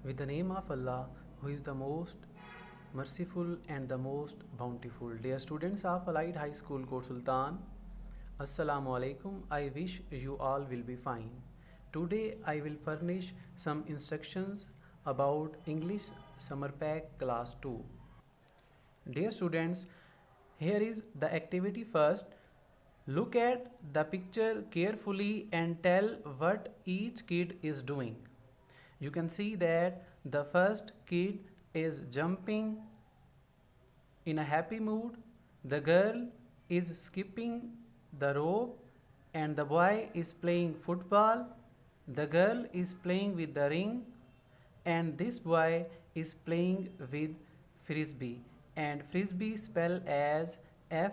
With the name of Allah, who is the most merciful and the most bountiful. Dear students of Allied High School, Kot Sultan, Assalamu alaikum. I wish you all will be fine. Today I will furnish some instructions about English Summer Pack Class 2. Dear students, here is the activity first. Look at the picture carefully and tell what each kid is doing. You can see that the first kid is jumping in a happy mood, the girl is skipping the rope, and the boy is playing football. The girl is playing with the ring, and this boy is playing with frisbee, and frisbee spell as Frisbee.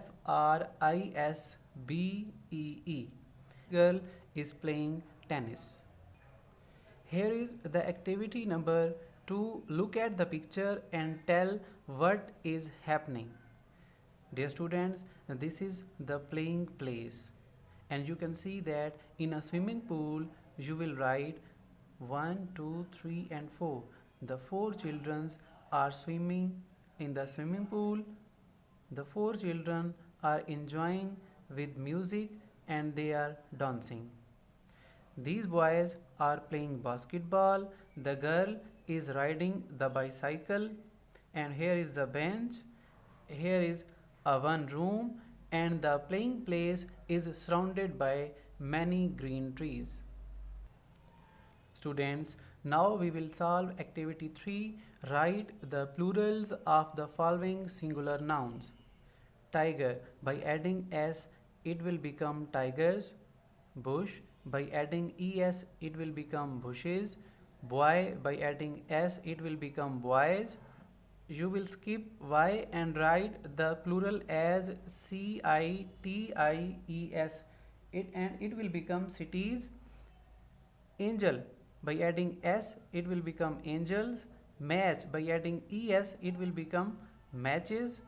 Girl is playing tennis. Here is the activity number 2. Look at the picture and tell what is happening. Dear students, this is the playing place, and you can see that in a swimming pool you will write 1, 2, 3 and 4. The 4 children are swimming in the swimming pool. The 4 children are enjoying with music and they are dancing. These boys are playing basketball. The girl is riding the bicycle, and here is the bench. Here is a one room, and the playing place is surrounded by many green trees. Students, now we will solve activity 3. Write the plurals of the following singular nouns. Tiger, by adding s it will become tigers. Bush, by adding es it will become bushes. Boy, by adding s it will become boys. You will skip y and write the plural as cities, and it will become cities. Angel, by adding s it will become angels. Match, by adding es it will become matches.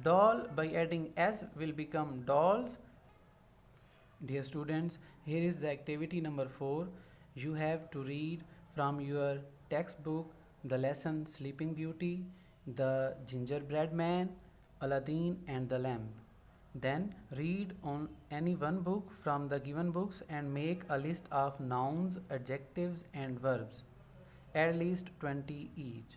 Doll, by adding s will become dolls. Dear students, here is the activity number 4. You have to read from your textbook the lesson Sleeping Beauty, the Gingerbread Man, Aladdin and the Lamp. Then read on any one book from the given books and make a list of nouns, adjectives and verbs, at least 20 each.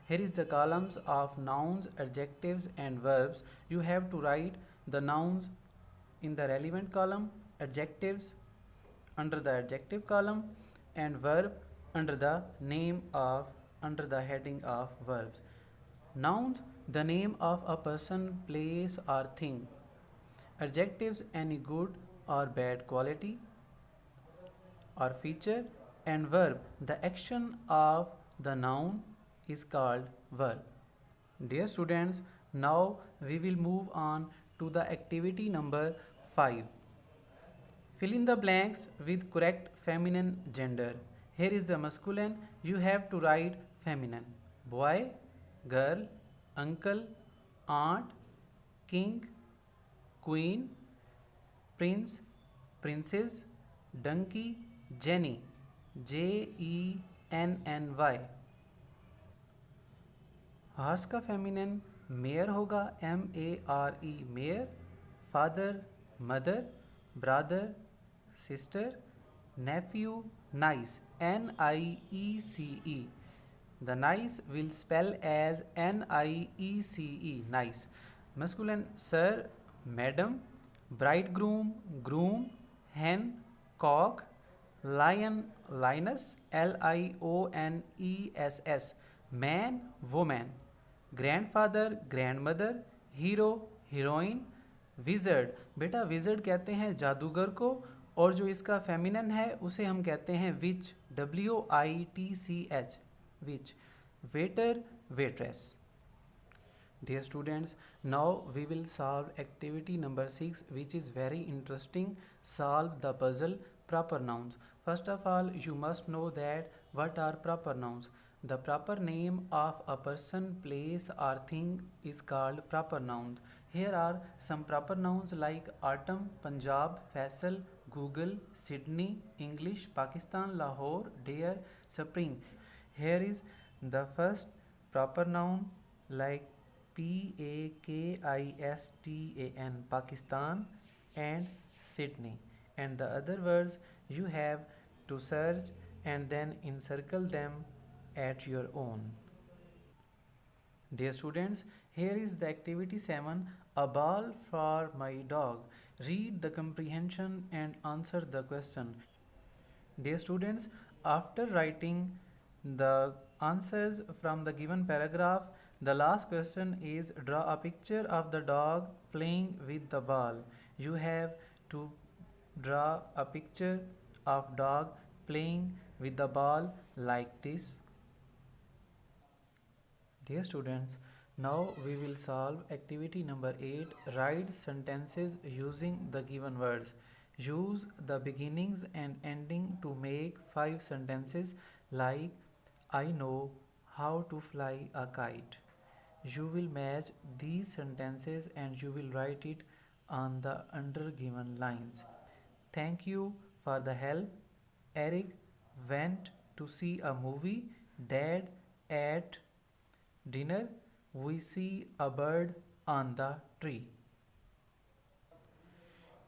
Here is the columns of nouns, adjectives and verbs. You have to write the nouns in the relevant column, adjectives under the adjective column, and verb under the heading of verbs. Nouns, the name of a person, place or thing. Adjectives, any good or bad quality or feature, and verb, the action of the noun is called verb. Dear students, now we will move on to the activity number 5. Fill in the blanks with correct feminine gender. Here is the masculine. You have to write feminine. Boy, girl, uncle, aunt, king, queen, prince, princess, donkey, Jenny, Jenny. Horse का feminine mayor होगा MARE, mayor. Father, mother, brother, sister, nephew, nice, NIECE. The nice will spell as NIECE, nice. Masculine, sir, madam, bridegroom, groom, hen, cock, lion, lioness, LIONESS, man, woman, grandfather, grandmother, hero, heroine, wizard. बेटा wizard कहते हैं जादूगर को, और जो इसका feminine है उसे हम कहते हैं witch, WITCH, witch. Waiter, waitress. Dear students, now we will solve activity number 6, which is very interesting. Solve the puzzle proper nouns. First of all, you must know that what are proper nouns. The proper name of a person, place or thing is called proper nouns. Here are some proper nouns like autumn, Punjab, Faisal, Google, Sydney, English, Pakistan, Lahore, dear, spring. Here is The first proper noun like Pakistan, Pakistan, and Sydney, and the other words you have to search and then encircle them at your own. Dear students, here is the activity 7, a ball for my dog. Read the comprehension and answer the question. Dear students, after writing the answers from the given paragraph, the last question is draw a picture of the dog playing with the ball. You have to draw a picture of dog playing with the ball like this. Dear students, now we will solve activity number 8. Write sentences using the given words. Use the beginnings and ending to make 5 sentences like I know how to fly a kite. You will match these sentences and you will write it on the under given lines. Thank you for the help. Eric went to see a movie. Dad ate dinner. We see a bird on the tree.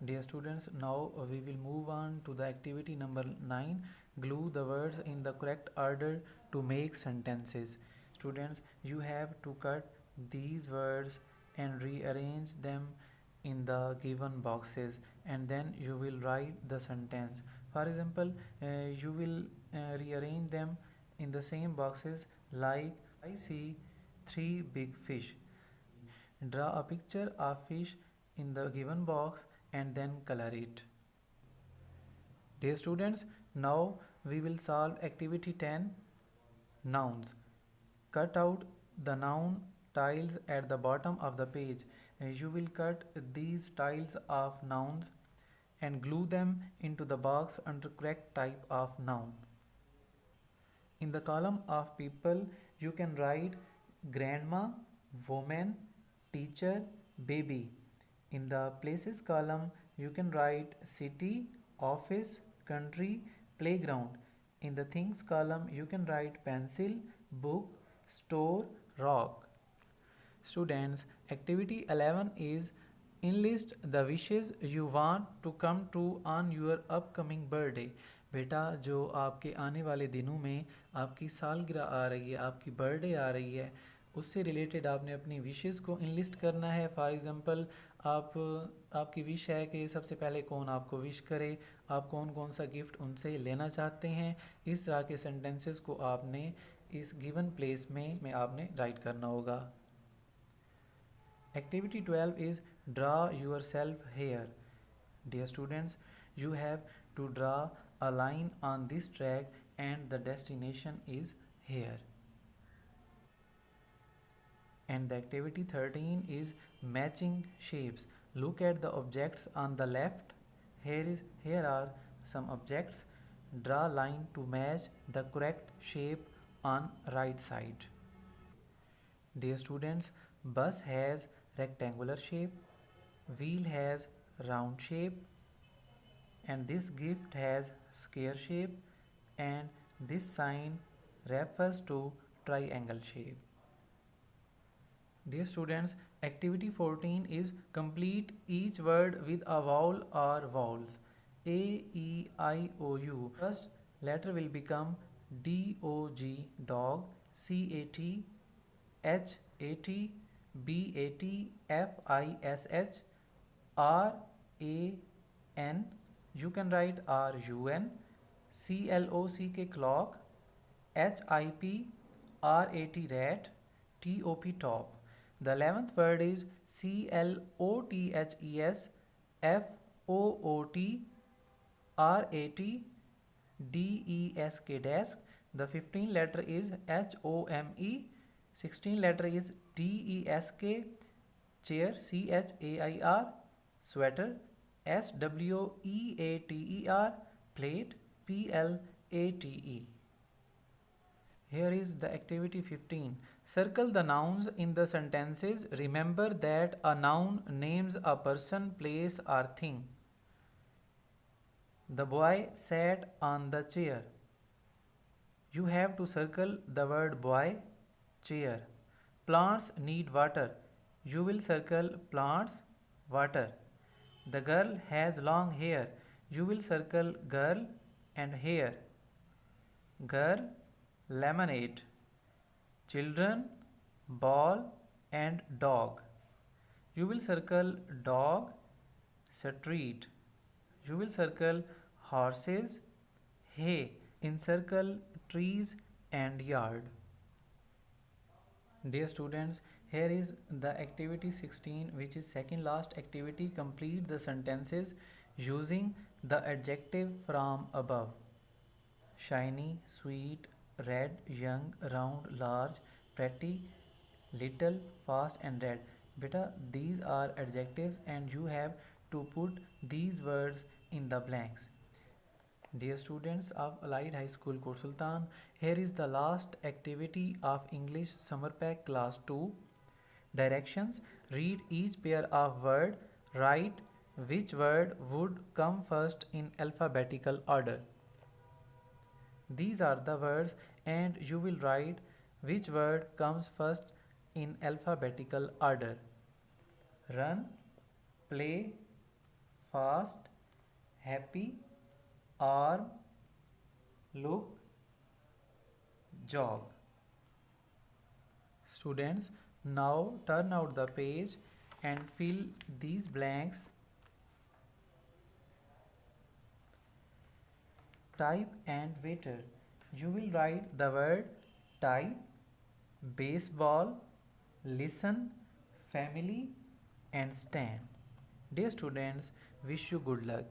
Dear students, now we will move on to the activity number 9. Glue the words in the correct order to make sentences. Students, you have to cut these words and rearrange them in the given boxes, and then you will write the sentence. For example, you will rearrange them in the same boxes like I see 3 big fish. Draw a picture of fish in the given box and then color it. Dear students, now we will solve activity 10, nouns. Cut out the noun tiles at the bottom of the page. You will cut these tiles of nouns and glue them into the box under correct type of noun. In the column of people, you can write grandma, woman, teacher, baby. In the places column, you can write city, office, country, playground. In the things column, you can write pencil, book, store, rock. Students, activity 11 is enlist the wishes you want to come true on your upcoming birthday. बेटा, जो आपके आने वाले दिनों में आपकी सालगिरह आ रही है, आपकी बर्थडे आ रही है, उससे रिलेटेड आपने अपनी विशेस को इनलिस्ट करना है. फॉर एग्ज़ाम्पल, आपकी विश है कि सबसे पहले कौन आपको विश करे, आप कौन कौन सा गिफ्ट उनसे लेना चाहते हैं. इस तरह के सेंटेंसेस को आपने इस गिवन प्लेस में आपने राइट करना होगा. Activity 12 is draw yourself here. Dear students, you have to draw a line on this track and the destination is here. And the activity 13 is matching shapes. Look at the objects on the left. Here are some objects. Draw line to match the correct shape on right side. Dear students, bus has rectangular shape, wheel has round shape, and this gift has square shape, and this sign refers to triangle shape. Dear students, activity 14 is complete each word with a vowel or vowels. A, E, I, O, U. First letter will become D, O, G, dog, C, A, T, H, A, T, B, A, T, F, I, S, H, R, A, N. You can write R, U, N, C, L, O, C, K, clock, H, I, P, R, A, T, rat, T, O, P, top. The 11th word is C, L, O, T, H, E, S, F, O, O, T, R, A, T, D, E, S, K, desk. The 15th letter is H, O, M, E. 16th letter is D, E, S, K, chair, C, H, A, I, R, sweater, S, W, E, A, T, E, R, plate, P, L, A, T, E. Here is the activity 15. Circle the nouns in the sentences. Remember that a noun names a person, place or thing. The boy sat on the chair. You have to circle the word boy, chair. Plants need water. You will circle plants, water. The girl has long hair. You will circle girl and hair. Girl, lemonade. Children, ball and dog. You will circle dog, street. You will circle horses, hay. Encircle trees and yard. Dear students, here is the activity 16, which is second last activity. Complete the sentences using the adjective from above. Shiny, sweet, red, young, round, large, pretty, little, fast and red. Beta, these are adjectives and you have to put these words in the blanks. Dear students of Allied High School Kort Sultan, here is the last activity of English Summer Pack Class 2. Directions: read each pair of word, write which word would come first in alphabetical order. These are the words and you will write which word comes first in alphabetical order. Run, play, fast, happy, arm, look, jog. Students, now turn out the page and fill these blanks. Type and waiter. You will write the word type, baseball, listen, family and stand. Dear students, wish you good luck.